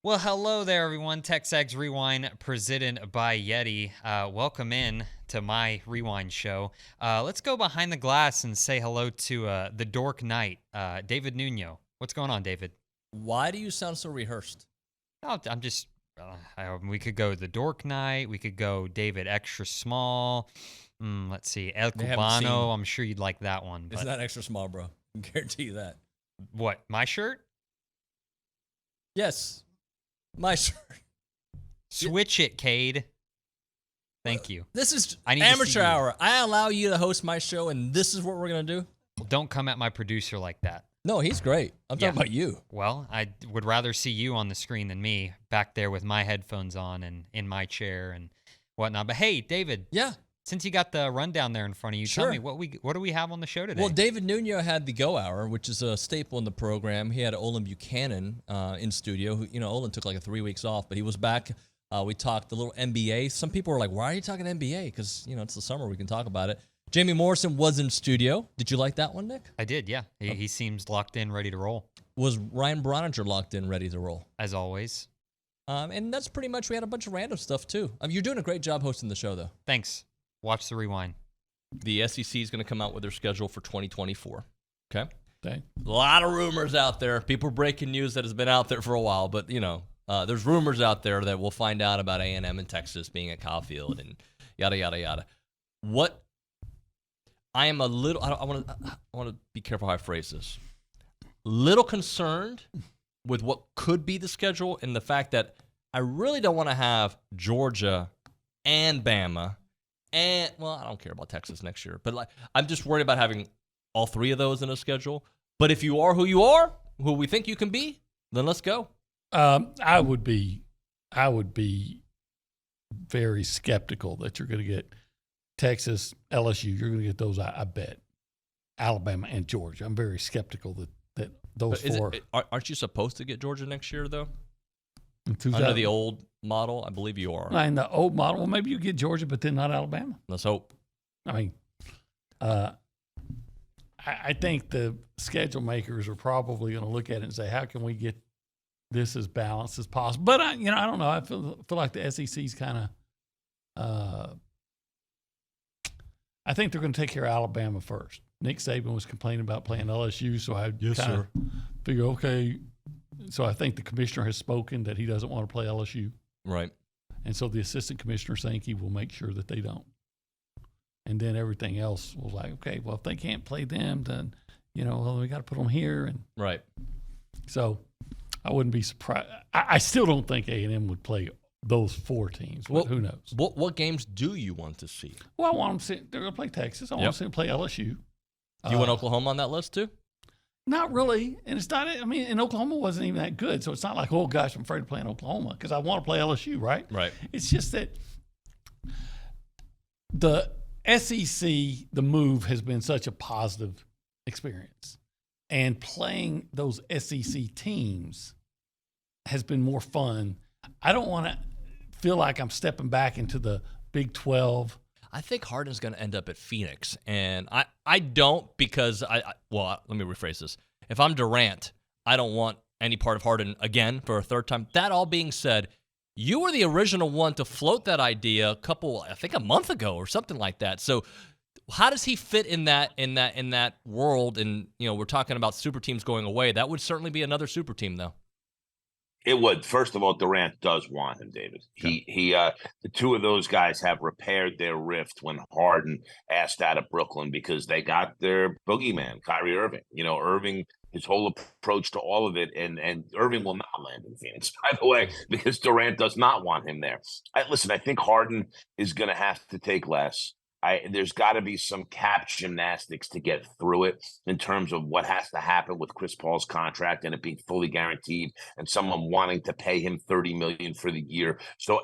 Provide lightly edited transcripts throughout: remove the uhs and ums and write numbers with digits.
Well, hello there, everyone. TexAgs Rewind presented by Yeti. Welcome in to my Rewind show. Let's go behind the glass and say hello to the Dork Knight, David Nuno. What's going on, David? Why do you sound so rehearsed? Oh, I'm just. We could go the Dork Knight. We could go David Extra Small. Let's see, El Cubano. I'm sure you'd like that one. It's not extra small, bro. I can guarantee you that. What? My shirt? Yes. My shirt. Switch it, Cade. Thank you. This is amateur hour. I allow you to host my show, and this is what we're going to do? Don't come at my producer like that. No, he's great. I'm talking about you. Well, I would rather see you on the screen than me back there with my headphones on and in my chair and whatnot. But hey, David. Yeah. Since you got the rundown there in front of you, tell me what do we have on the show today? Well, David Nuno had the Go Hour, which is a staple in the program. He had Olin Buchanan in studio. Who, Olin took like 3 weeks off, but he was back. We talked a little NBA. Some people were like, "Why are you talking NBA?" Because it's the summer. We can talk about it. Jamie Morrison was in studio. Did you like that one, Nick? I did. Yeah, he seems locked in, ready to roll. Was Ryan Brauninger locked in, ready to roll? As always. And that's pretty much. We had a bunch of random stuff too. You're doing a great job hosting the show, though. Thanks. Watch the rewind. The SEC is going to come out with their schedule for 2024. Okay? A lot of rumors out there. People breaking news that has been out there for a while, but there's rumors out there that we'll find out about A&M and Texas being at Kyle Field and yada yada yada. What I am a little. I want to be careful how I phrase this. Little concerned with what could be the schedule and the fact that I really don't want to have Georgia and Bama. And, I don't care about Texas next year, but I'm just worried about having all three of those in a schedule. But if you are who you are, who we think you can be, then let's go. I would be very skeptical that you're going to get Texas, LSU. You're going to get those, I bet. Alabama and Georgia. I'm very skeptical that those four. Aren't you supposed to get Georgia next year, though? Under the old model, I believe you are. In the old model, well, maybe you get Georgia, but then not Alabama. Let's hope. I think the schedule makers are probably going to look at it and say, how can we get this as balanced as possible? But, I don't know. I feel like the SEC's kind of I think they're going to take care of Alabama first. Nick Saban was complaining about playing LSU, so I kind of figure, okay. So I think the commissioner has spoken that he doesn't want to play LSU. Right. And so the assistant commissioner Sankey will make sure that they don't. And then everything else will okay, well, if they can't play them, then, we got to put them here. And right. So I wouldn't be surprised. I still don't think A&M would play those four teams. Well, who knows? What games do you want to see? Well, I want them to see, they're going to play Texas. I want to see them play LSU. Do you want Oklahoma on that list too? Not really. And it's not, and Oklahoma wasn't even that good. So it's not like, oh, gosh, I'm afraid of playing Oklahoma because I want to play LSU, right? Right. It's just that the SEC, the move has been such a positive experience. And playing those SEC teams has been more fun. I don't want to feel like I'm stepping back into the Big 12. I think Harden's going to end up at Phoenix, and I don't because let me rephrase this. If I'm Durant, I don't want any part of Harden again for a third time. That all being said, you were the original one to float that idea a month ago or something like that. So how does he fit in that world? And we're talking about super teams going away. That would certainly be another super team, though. It would. First of all, Durant does want him, David. The two of those guys have repaired their rift when Harden asked out of Brooklyn because they got their boogeyman, Kyrie Irving. Irving, his whole approach to all of it, and Irving will not land in Phoenix, by the way, because Durant does not want him there. I think Harden is going to have to take less. There's got to be some cap gymnastics to get through it in terms of what has to happen with Chris Paul's contract and it being fully guaranteed and someone wanting to pay him $30 million for the year. So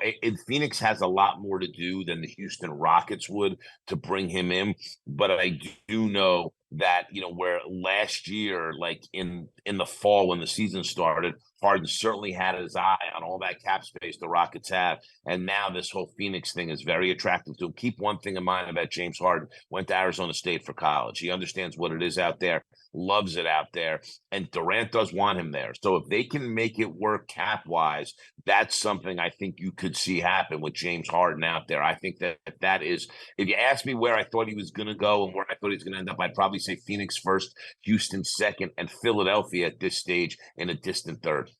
Phoenix has a lot more to do than the Houston Rockets would to bring him in. But I do know that, where last year, like in the fall when the season started, Harden certainly had his eye on all that cap space the Rockets have. And now this whole Phoenix thing is very attractive to him. Keep one thing in mind about James Harden. Went to Arizona State for college. He understands what it is out there. loves it out there, and Durant does want him there. So if they can make it work cap-wise, that's something I think you could see happen with James Harden out there. I think that is, if you ask me where I thought he was going to go and where I thought he was going to end up, I'd probably say Phoenix first, Houston second, and Philadelphia at this stage in a distant third.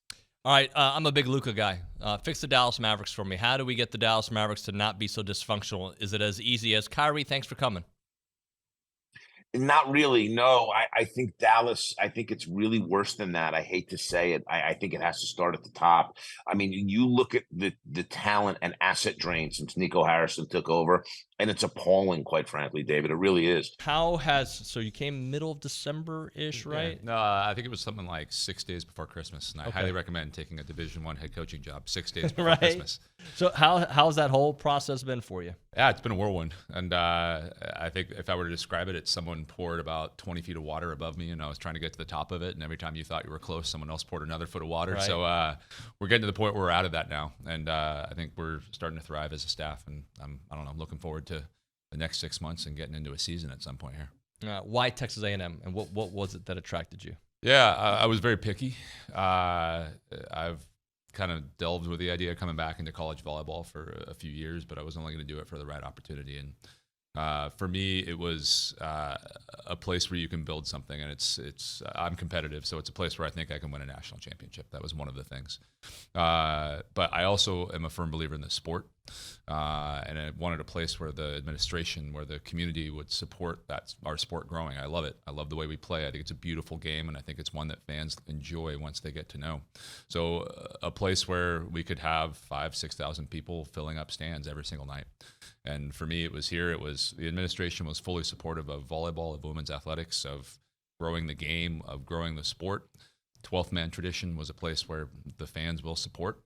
All right, I'm a big Luka guy. Fix the Dallas Mavericks for me. How do we get the Dallas Mavericks to not be so dysfunctional? Is it as easy as, Kyrie, thanks for coming? Not really. No, I think Dallas, I think it's really worse than that. I hate to say it. I think it has to start at the top. I mean, you look at the talent and asset drain since Nico Harrison took over, and it's appalling, quite frankly, David. It really is. So you came middle of December-ish, right? Yeah. No, I think it was something like 6 days before Christmas, and I highly recommend taking a Division I head coaching job 6 days before Christmas. So how's that whole process been for you? Yeah, it's been a whirlwind, and I think if I were to describe it, it's someone poured about 20 feet of water above me, and I was trying to get to the top of it, and every time you thought you were close, someone else poured another foot of water. Right. So we're getting to the point where we're out of that now, and I think we're starting to thrive as a staff, and I'm looking forward to the next 6 months and getting into a season at some point here. Why Texas A&M, and what was it that attracted you? Yeah, I was very picky. I've kind of delved with the idea of coming back into college volleyball for a few years, but I was only going to do it for the right opportunity. And for me, it was a place where you can build something, and I'm competitive, so it's a place where I think I can win a national championship. That was one of the things. But I also am a firm believer in the sport, and I wanted a place where the administration, where the community would support our sport growing. I love it. I love the way we play. I think it's a beautiful game, and I think it's one that fans enjoy once they get to know. So a place where we could have 5,000-6,000 people filling up stands every single night. And for me, it was here. The administration was fully supportive of volleyball, of women's athletics, of growing the game, of growing the sport. 12th Man Tradition was a place where the fans will support.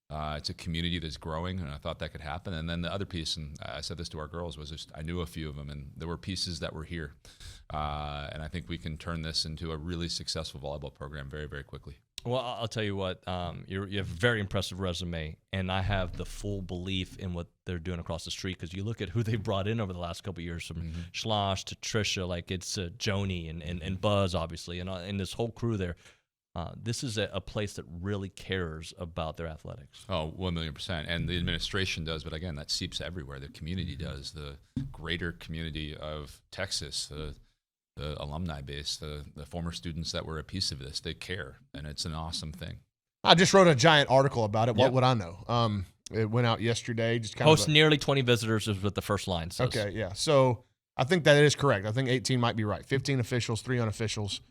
It's a community that's growing, and I thought that could happen. And then the other piece, and I said this to our girls, was just I knew a few of them, and there were pieces that were here. And I think we can turn this into a really successful volleyball program very, very quickly. Well, I'll tell you what, you have a very impressive resume, and I have the full belief in what they're doing across the street, because you look at who they brought in over the last couple of years, from Schloss to Trisha, like it's Joni and Buzz, obviously, and this whole crew there. This is a place that really cares about their athletics. Oh, 1,000,000%. And the administration does, but again, that seeps everywhere. The community does, the greater community of Texas, the alumni base, the former students that were a piece of this, they care, and it's an awesome thing. I just wrote a giant article about it. What would I know? It went out yesterday. Just kind Host nearly 20 visitors is what the first line says. Okay, yeah. So I think that is correct. I think 18 might be right. 15 officials, 3 unofficials,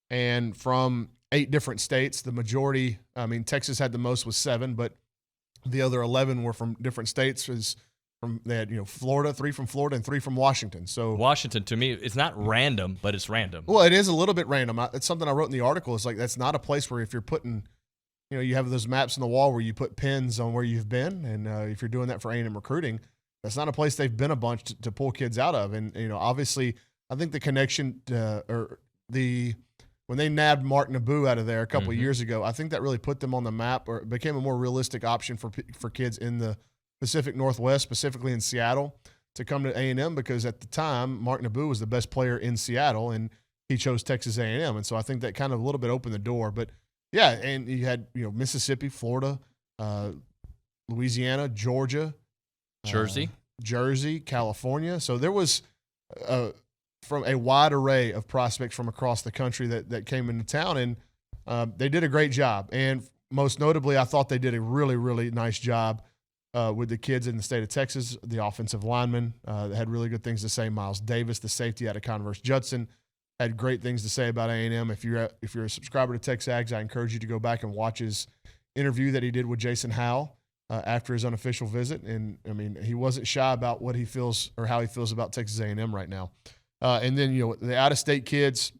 and from 8 different states. The majority, Texas had the most with 7, but the other 11 were from different states. They had, Florida, 3 from Florida, and 3 from Washington. So Washington, to me, it's not random, but it's random. Well, it is a little bit random. It's something I wrote in the article. It's like, that's not a place where if you're putting, you have those maps on the wall where you put pins on where you've been. And if you're doing that for A&M recruiting, that's not a place they've been a bunch to pull kids out of. And, obviously, I think the connection when they nabbed Mark Naboo out of there a couple of years ago, I think that really put them on the map, or it became a more realistic option for kids in the Pacific Northwest, specifically in Seattle, to come to A&M, because at the time, Mark Naboo was the best player in Seattle, and he chose Texas A&M. And so I think that kind of a little bit opened the door. But, yeah, and you had, Mississippi, Florida, Louisiana, Georgia. Jersey, California. So there was from a wide array of prospects from across the country that came into town, and they did a great job. And most notably, I thought they did a really, really nice job with the kids in the state of Texas. The offensive linemen that had really good things to say. Miles Davis, the safety out of Converse Judson, had great things to say about A&M. If you're a subscriber to TexAgs, I encourage you to go back and watch his interview that he did with Jason Howell after his unofficial visit. And, he wasn't shy about what he feels or how he feels about Texas A&M right now. And then, the out-of-state kids,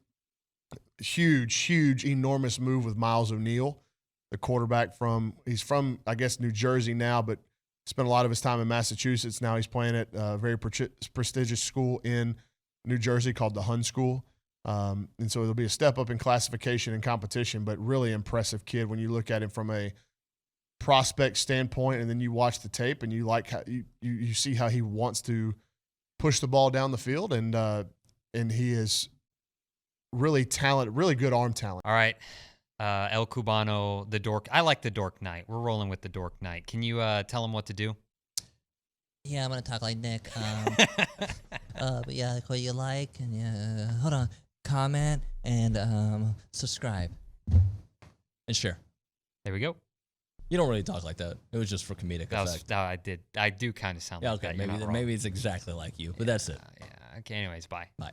huge, enormous move with Miles O'Neal, the quarterback he's from, I guess, New Jersey now, but spent a lot of his time in Massachusetts. Now he's playing at a very prestigious school in New Jersey called the Hun School. And so it'll be a step up in classification and competition, but really impressive kid when you look at him from a prospect standpoint, and then you watch the tape and you like how you see how he wants to push the ball down the field, and he is really good arm talent. All right. El Cubano, the Dork. I like the Dork Knight. We're rolling with the Dork Knight. Can you tell him what to do? Yeah, I'm gonna talk like Nick. But yeah, like what you like, and yeah, hold on, comment and subscribe. And share. There we go. You don't really talk like that. It was just for comedic effect. I do kind of sound Yeah, like okay. that. You're not wrong. Maybe it's exactly like you, but that's it. Yeah. Okay. Anyways, bye. Bye.